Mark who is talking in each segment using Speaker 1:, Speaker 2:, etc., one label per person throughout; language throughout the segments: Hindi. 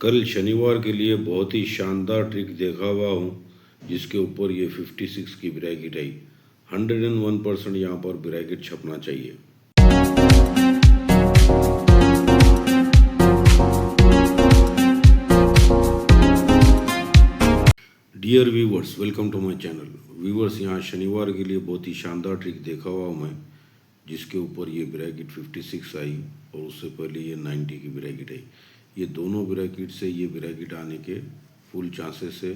Speaker 1: कल शनिवार के लिए बहुत ही शानदार ट्रिक देखा हुआ हूँ जिसके ऊपर ये 56 की ब्रैकेट आई। 101% यहाँ पर ब्रैकेट छपना चाहिए। Dear viewers, welcome to my channel. Viewers, यहाँ शनिवार के लिए बहुत ही शानदार ट्रिक देखा हुआ हूँ मैं जिसके ऊपर ये ब्रैकेट 56 आई और उससे पहले ये 90 की ब्रैकेट आई। ये दोनों ब्रैकेट से ये ब्रैकेट आने के फुल चांसेस है।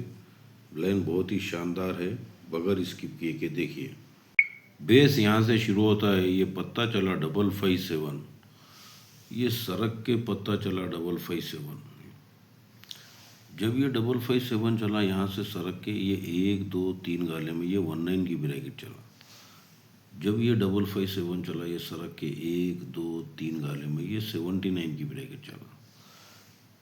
Speaker 1: लाइन बहुत ही शानदार है, बगैर स्किप किए के देखिए। बेस यहाँ से शुरू होता है, ये पत्ता चला 557, ये सरक के पत्ता चला 557। जब ये 557 चला यहाँ से सरक के ये 1 2 3 गाले में ये 19 की ब्रैकेट चला। जब ये 557 चला ये सरक के 1 2 3 गाले में ये 79 की ब्रैकेट चला।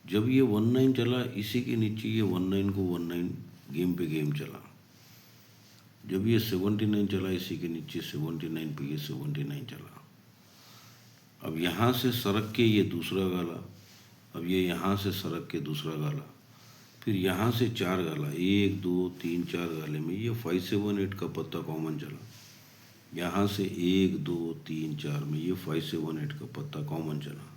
Speaker 1: जब ये 19 चला इसी के नीचे ये 19 को 19 गेम पे गेम चला। जब ये 79 चला इसी के नीचे 79 पे ये 79 चला। अब यहाँ से सरक के ये दूसरा गाला, अब ये यहाँ से सरक के दूसरा गाला, फिर यहाँ से 4 गाला, 1 2 3 4 गाले में ये 578 का पत्ता कॉमन चला। यहाँ से 1 2 3 4 में ये 578 का पत्ता कॉमन चला।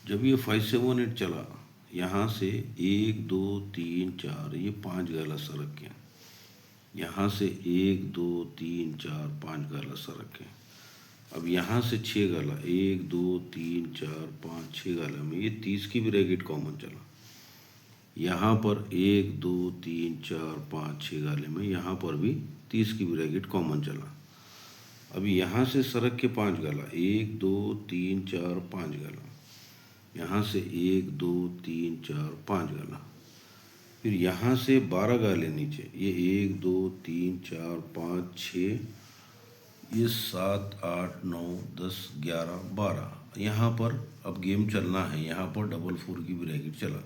Speaker 1: जब ये 578 चला यहाँ से 1 2 3 4 ये 5 गाला सरक गया। यहाँ से 1 2 3 4 5 गाला सरक गया। अब यहाँ से 6 गाला, 1 2 3 4 5 6 गाला में ये 30 की ब्रैकेट कॉमन चला। यहाँ पर 1 2 3 4 5 6 गाले में यहाँ पर भी 30 की ब्रैकेट कॉमन चला। अब यहाँ से सरक के 5 गाला, 1 2 3 4 5 गाला, यहाँ से 1 2 3 4 5 गाला, फिर यहाँ से 12 गाले नीचे, ये 1 2 3 4 5 6 ये 7 8 9 10 11 12। यहाँ पर अब गेम चलना है, यहाँ पर 4 की ब्रैकेट चला।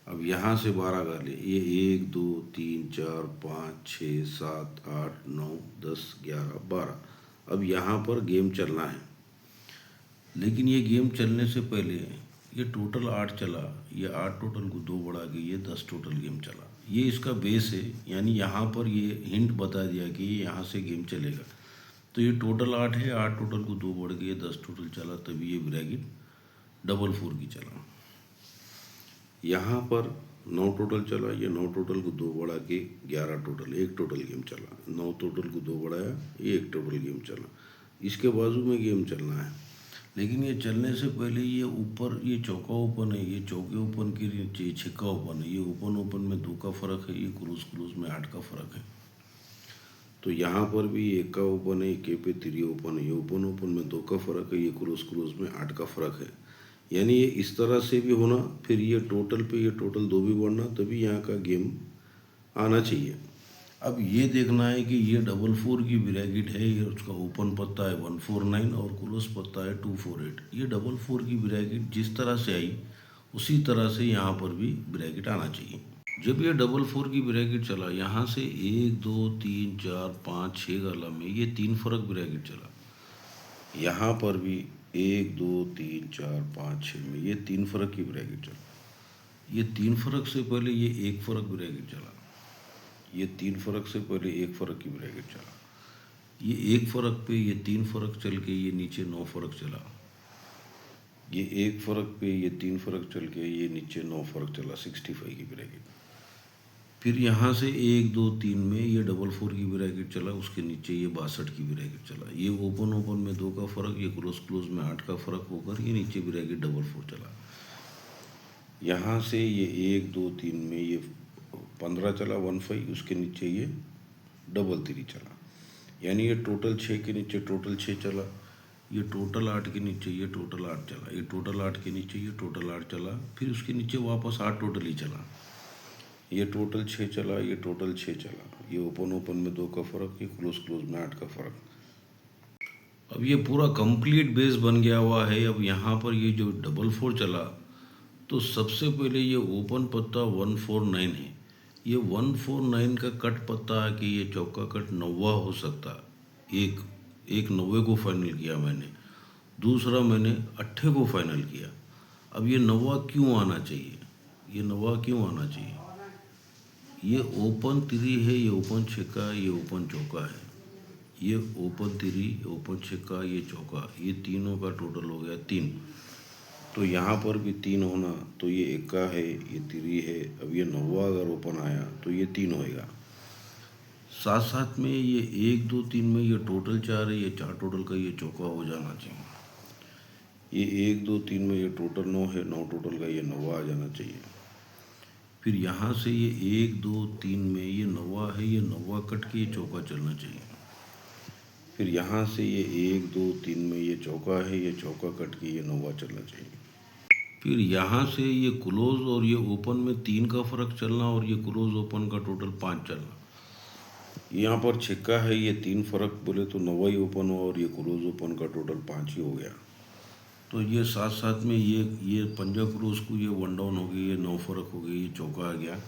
Speaker 1: अब यहाँ से 12 गाले, ये 1 2 3 4 5 6 7 8 9 10 11 12। अब यहाँ पर गेम चलना है, लेकिन ये गेम चलने से पहले ये टोटल 8 चला, ये 8 टोटल को 2 बढ़ा के ये 10 टोटल गेम चला। ये इसका बेस है, यानी यहाँ पर ये हिंट बता दिया कि ये यहाँ से गेम चलेगा। तो ये टोटल 8 है, 8 टोटल को 2 बढ़ के ये 10 टोटल चला, तभी ये ब्रैकेट 4 की चला। यहाँ पर 9 टोटल चला, ये 9 टोटल को 2 बढ़ा के 11 टोटल, 1 टोटल गेम चला। 9 टोटल को 2 बढ़ाया, ये 1 टोटल गेम चला। इसके बाजू में गेम चलना है, लेकिन ये चलने से पहले ये ऊपर ये चौका ओपन है, ये चौके ओपन के नीचे छक्का ओपन है, ये ओपन ओपन में 2 का फ़र्क है, ये क्लोज क्लोज में 8 का फ़र्क है। तो यहाँ पर भी 1 का ओपन है, के पे 3 ओपन है, ये ओपन ओपन में 2 का फ़र्क है, ये क्लोज क्लोज में 8 का फ़र्क है। यानी ये इस तरह से भी होना, फिर ये टोटल पे ये टोटल 2 भी बढ़ना, तभी यहाँ का गेम आना चाहिए। अब ये देखना है कि ये 4 की ब्रैकेट है, ये उसका ओपन पत्ता है 149 और क्लोज पत्ता है 248। ये 4 की ब्रैकेट जिस तरह से आई उसी तरह से यहाँ पर भी ब्रैकेट आना चाहिए। जब ये 4 की ब्रैकेट चला यहाँ से 1 2 3 4 5 6 गाला में ये 3 फर्क ब्रैकेट चला। यहाँ पर भी 1 2 3 4 5 6 में ये 3 फर्क की ब्रैकेट चला। ये 3 फर्क से पहले ये 1 फर्क ब्रैकेट चला। ये 3 फर्क से पहले 1 फर्क की ब्रैकेट चला। ये 1 फर्क पे ये 3 फर्क चल के ये नीचे 9 फर्क चला। ये 1 फर्क पे ये 3 फर्क चल के ये नीचे 9 फर्क चला, 65 की ब्रैकेट। फिर यहाँ से 1 2 3 में ये 4 की ब्रैकेट चला, उसके नीचे ये 62 की ब्रैकेट चला। ये ओपन ओपन में 2 का फ़र्क, ये क्लोज क्लोज में 8 का फ़र्क होकर ये नीचे ब्रैकेट 4 चला। यहाँ से ये 1 2 3 में ये 15 चला 15, उसके नीचे ये 3 चला। यानी ये टोटल 6 के नीचे टोटल 6 चला, ये टोटल 8 के नीचे ये टोटल 8 चला, ये टोटल 8 के नीचे ये टोटल 8 चला, फिर उसके नीचे वापस 8 टोटल ही चला। ये टोटल 6 चला, ये टोटल 6 चला, ये ओपन ओपन में 2 का फ़र्क, ये क्लोज क्लोज में 8 का फ़र्क। अब ये पूरा कंप्लीट बेस बन गया हुआ है। अब यहाँ पर ये जो 4 चला तो सबसे पहले ये ओपन पत्ता 149 है। ये 149 का कट पत्ता है कि ये चौका कट 9वां हो सकता। एक 9वें को फाइनल किया मैंने, दूसरा मैंने 8 को फाइनल किया। अब ये नवा क्यों आना चाहिए, ये नवा क्यों आना चाहिए? ये ओपन तिरी है, ये ओपन छक्का, ये ओपन चौका है, ये ओपन तिरी, ओपन छक्का, ये चौका, ये तीनों का टोटल हो गया 3। तो यहाँ पर भी 3 होना, तो ये एक्का है, ये तिरी है। अब ये नवा अगर ओपन आया तो ये 3 होएगा। साथ साथ में ये 1 2 3 में ये टोटल 4 है, ये 4 टोटल का ये चौका हो जाना चाहिए। ये 1 2 3 में ये टोटल 9 है, 9 टोटल का ये नवा आ जाना चाहिए। फिर यहाँ से ये 1 2 3 में ये नवा है, ये नवा कट के ये चौका चलना चाहिए। फिर यहाँ से ये 1 2 3 में ये चौका है, ये चौका कट के ये नवा चलना चाहिए। फिर यहाँ से ये क्लोज और ये ओपन में 3 का फर्क चलना, और ये क्लोज ओपन का टोटल 5 चलना। यहाँ पर छक्का है, ये 3 फर्क बोले तो नवा ही ओपन हुआ, और ये क्लोज ओपन का टोटल 5 ही हो गया। तो ये साथ साथ में ये पंजा क्लोज को ये 1 डाउन हो गई, ये 9 फर्क हो गई, ये चौका आ गया।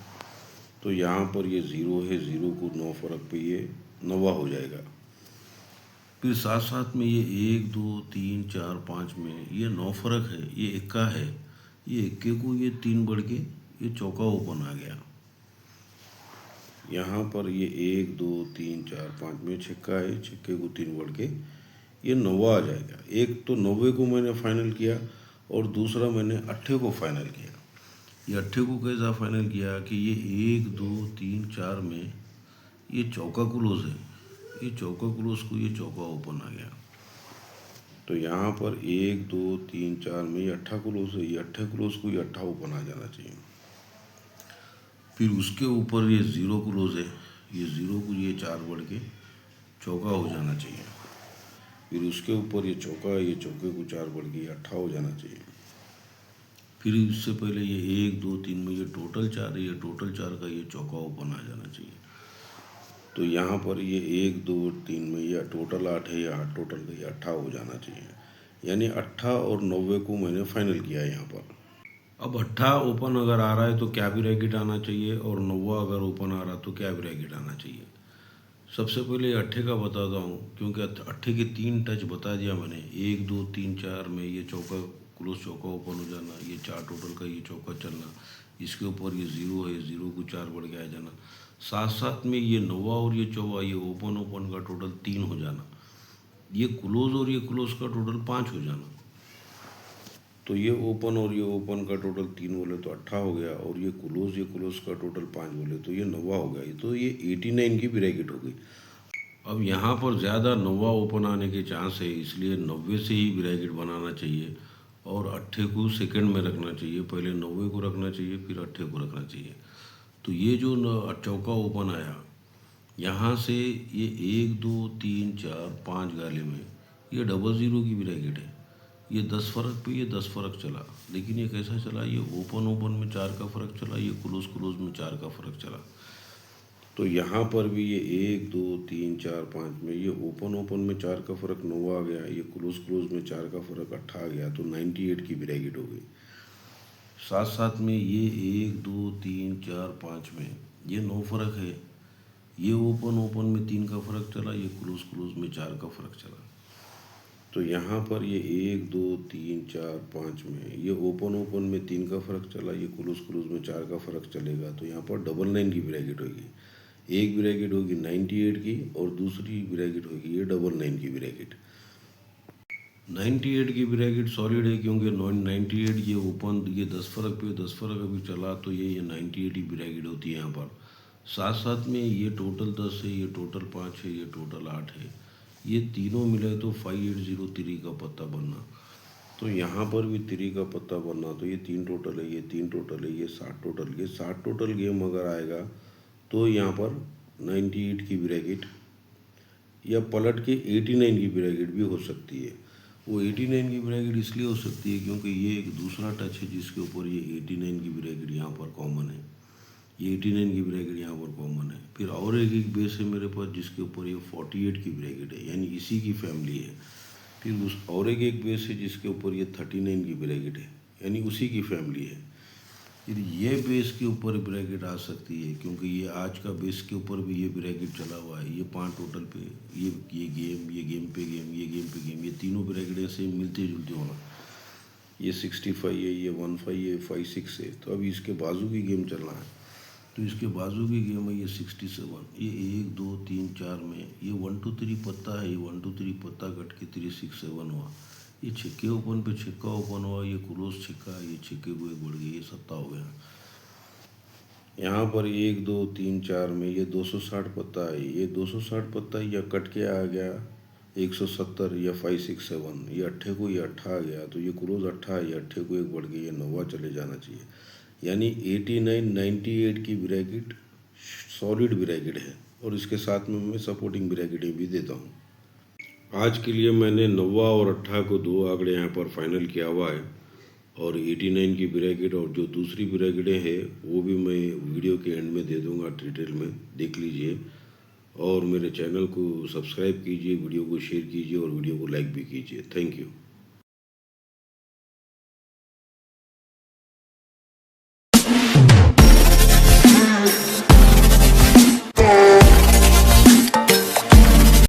Speaker 1: तो यहाँ पर ये 0 है, 0 को 9 फर्क पे ये नवा हो जाएगा। फिर साथ साथ में ये 1 2 3 4 5 में ये 9 फर्क है, ये एक्का है, ये एक्के को ये 3 बढ़ के ये चौका ओपन आ गया। यहाँ पर ये 1 2 3 4 5 में छक्का है, छक्के को 3 बढ़ के ये नवा आ जाएगा। एक तो 90 को मैंने फाइनल किया, और दूसरा मैंने 8 को फाइनल किया। ये 8 को कैसा फाइनल किया कि ये 1 2 3 4 में ये चौका क्लोज है, ये चौका क्लोज को ये चौका ओपन आ गया। तो यहाँ पर 1 2 3 4 में ये 8 क्लोज है, ये 8 क्लोज को ये 8 ओपन आ जाना चाहिए। फिर उसके ऊपर ये 0 क्लोज है, ये 0 को ये 4 बढ़ के चौका हो जाना चाहिए। फिर उसके ऊपर ये चौका है, ये चौके को 4 बढ़ के 8 हो जाना चाहिए। फिर इससे पहले ये 1 2 3 में ये टोटल 4 है, ये टोटल 4 का ये चौका ओपन आ जाना चाहिए। तो यहाँ पर ये 1 2 3 में ये टोटल 8 है, ये 8 टोटल का ये 8 हो जाना चाहिए। यानी 8 और 90 को मैंने फाइनल किया है यहाँ पर। अब 8 ओपन अगर आ रहा है तो क्या ब्रैकेट आना चाहिए, और 90 अगर ओपन आ रहा तो क्या ब्रैकेट आना चाहिए। सबसे पहले 8 का बताता हूँ, क्योंकि 8 के 3 टच बता दिया मैंने। 1 2 3 4 में ये चौका क्लोज चौका ओपन हो जाना, ये 4 टोटल का ये चौका चलना, इसके ऊपर ये 0 है, 0 को 4 बढ़ के आ जाना। साथ साथ में ये नवा और ये चौवा, ये ओपन ओपन का टोटल 3 हो जाना, ये क्लोज और ये क्लोज का टोटल 5 हो जाना। तो ये ओपन और ये ओपन का टोटल 3 बोले तो 8 हो गया, और ये क्लोज का टोटल 5 बोले तो ये 9 हो गया। तो ये 89 की ब्रैकेट हो गई। अब यहाँ पर ज़्यादा 9 ओपन आने के चांस है, इसलिए 90 से ही ब्रैकेट बनाना चाहिए, और 8 को सेकंड में रखना चाहिए। पहले 90 को रखना चाहिए, फिर 8 को रखना चाहिए। तो ये जो चौका ओपन आया, यहाँ से ये 1 2 3 4 5 गाले में ये 00 की ब्रैकेट है। ये 10 फर्क पे ये 10 फर्क चला, लेकिन ये कैसा चला, ये ओपन ओपन में 4 का फर्क चला, ये क्लोज में 4 का फर्क चला। तो यहाँ पर भी ये 1 2 3 4 5 में ये ओपन में 4 का फर्क 9 आ गया, ये क्लोज में 4 का फर्क 8 आ गया। तो 98 की ब्रैकेट हो गई। साथ साथ में ये 1 2 3 4 5 में ये 9 फर्क है, ये ओपन में 3 का फर्क चला, ये क्लोज में 4 का फर्क चला। तो यहाँ पर ये 1 2 3 4 5 में ये ओपन में 3 का फर्क चला, ये क्लोज में 4 का फर्क चलेगा। तो यहाँ पर 99 की ब्रैकेट होगी। एक ब्रैकेट होगी 98 की, और दूसरी ब्रैकेट होगी ये 99 की ब्रैकेट। 98 की ब्रैकेट सॉलिड है, क्योंकि 98 ये ओपन, ये 10 फर्क पे 10 फर्क अभी चला, तो ये 98 की ब्रैकेट होती है यहाँ पर। साथ साथ में ये टोटल 10 है, ये टोटल 5 है, ये टोटल 8 है, ये तीनों मिले तो 5803 का पत्ता बनना। तो यहाँ पर भी 3 का पत्ता बनना, तो ये 3 टोटल है, ये 3 टोटल है, ये 60 टोटल। ये 60 टोटल गेम अगर आएगा तो यहाँ पर 98 की ब्रैकेट, या पलट के 89 की ब्रैकेट भी हो सकती है। वो 89 की ब्रैकेट इसलिए हो सकती है क्योंकि ये एक दूसरा टच है जिसके ऊपर ये 89 की ब्रैकेट यहाँ पर कॉमन है, ये 89 की ब्रैकेट यहाँ पर कॉमन है। फिर और एक बेस है मेरे पास जिसके ऊपर ये 48 की ब्रैकेट है, यानी इसी की फैमिली है। फिर उस और एक बेस है जिसके ऊपर ये 39 की ब्रैकेट है, यानी उसी की फैमिली है। फिर ये बेस के ऊपर ब्रैकेट आ सकती है, क्योंकि ये आज का बेस के ऊपर भी ये ब्रैकेट चला हुआ है। ये 5 टोटल पे ये गेम पे गेम, ये गेम पे गेम, ये तीनों ब्रैकेट ऐसे मिलते जुलते होना। ये 65 है, ये 15 है, 56 है। तो अभी इसके बाजू की गेम चल रहा है, तो इसके बाजू की गेम है ये 67। ये 1 2 3 4 में ये 1 2 3 पत्ता है, ये 1 2 3 पत्ता कट के 3 6 7 हुआ। ये छक्के ओपन पे छक्का ओपन हुआ, ये क्लोज छक्का, ये छक्के को एक बढ़ गई, ये 7 हो गया। यहाँ पर 1 2 3 4 में ये 260 पत्ता है, ये 260 पत्ता या कट के आ गया 170 या 5 6 7, ये अट्ठे को ये अट्ठा आ गया, तो ये क्लोज अट्ठा है, ये अट्ठे को एक बढ़ गई, ये 9 चले जाना चाहिए। यानी 89 98 की ब्रैकेट सॉलिड ब्रैकेट है, और इसके साथ में मैं सपोर्टिंग ब्रैकेटें भी देता हूँ। आज के लिए मैंने 9 और 18 को 2 आंकड़े यहाँ पर फाइनल किया हुआ है, और 89 की ब्रैकेट और जो दूसरी ब्रैकेटें हैं वो भी मैं वीडियो के एंड में दे दूँगा, डिटेल में देख लीजिए। और मेरे चैनल को सब्सक्राइब कीजिए, वीडियो को शेयर कीजिए और वीडियो को लाइक भी कीजिए। Thank you.